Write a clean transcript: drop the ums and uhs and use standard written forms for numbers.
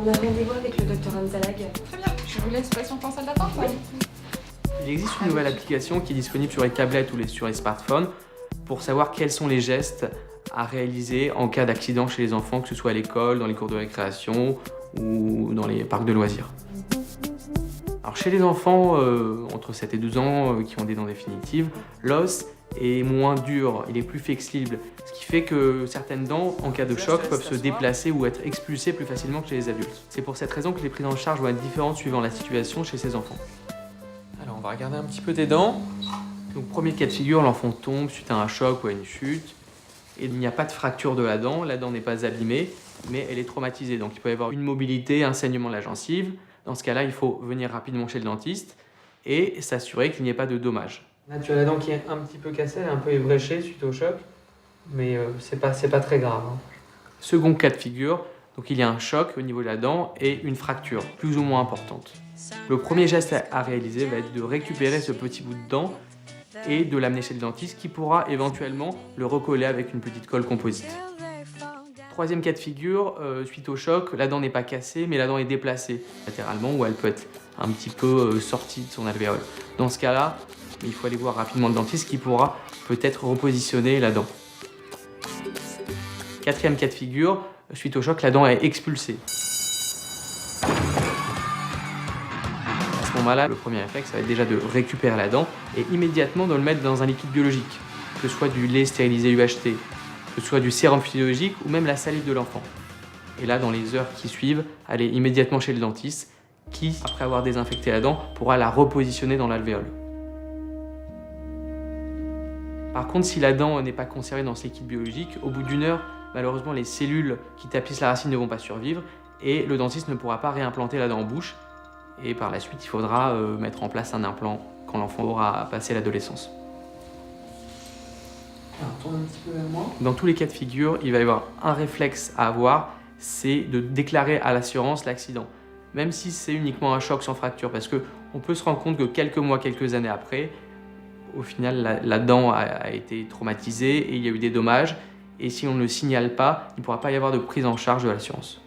On a rendez-vous avec le docteur Anzalag. Très bien, je vous laisse patienter en salle d'attente. Oui. Il existe une nouvelle application qui est disponible sur les tablettes ou sur les smartphones pour savoir quels sont les gestes à réaliser en cas d'accident chez les enfants, que ce soit à l'école, dans les cours de récréation ou dans les parcs de loisirs. Alors chez les enfants entre 7 et 12 ans qui ont des dents définitives, l'os est moins dur, il est plus flexible, ce qui fait que certaines dents, en cas de choc, peuvent se déplacer ou être expulsées plus facilement que chez les adultes. C'est pour cette raison que les prises en charge vont être différentes suivant la situation chez ces enfants. Alors on va regarder un petit peu tes dents. Donc premier cas de figure, l'enfant tombe suite à un choc ou à une chute. Et il n'y a pas de fracture de la dent n'est pas abîmée, mais elle est traumatisée. Donc il peut y avoir une mobilité, un saignement de la gencive. Dans ce cas-là, il faut venir rapidement chez le dentiste et s'assurer qu'il n'y ait pas de dommages. Là, tu as la dent qui est un petit peu cassée, elle est un peu ébréchée suite au choc, mais c'est pas très grave. Second cas de figure, donc il y a un choc au niveau de la dent et une fracture plus ou moins importante. Le premier geste à réaliser va être de récupérer ce petit bout de dent et de l'amener chez le dentiste qui pourra éventuellement le recoller avec une petite colle composite. Troisième cas de figure, suite au choc, la dent n'est pas cassée mais la dent est déplacée latéralement ou elle peut être un petit peu sortie de son alvéole. Dans ce cas-là, il faut aller voir rapidement le dentiste qui pourra peut-être repositionner la dent. Quatrième cas de figure, suite au choc, la dent est expulsée. À ce moment-là, le premier réflexe, ça va être déjà de récupérer la dent et immédiatement de le mettre dans un liquide biologique, que ce soit du lait stérilisé UHT, que ce soit du sérum physiologique ou même la salive de l'enfant. Et là, dans les heures qui suivent, aller immédiatement chez le dentiste qui, après avoir désinfecté la dent, pourra la repositionner dans l'alvéole. Par contre, si la dent n'est pas conservée dans ce liquide biologique, au bout d'une heure, malheureusement, les cellules qui tapissent la racine ne vont pas survivre et le dentiste ne pourra pas réimplanter la dent en bouche. Et par la suite, il faudra mettre en place un implant quand l'enfant aura passé l'adolescence. Tourne un petit peu vers moi. Dans tous les cas de figure, il va y avoir un réflexe à avoir, c'est de déclarer à l'assurance l'accident. Même si c'est uniquement un choc sans fracture, parce qu'on peut se rendre compte que quelques mois, quelques années après, au final, la dent a été traumatisée et il y a eu des dommages. Et si on ne le signale pas, il ne pourra pas y avoir de prise en charge de l'assurance.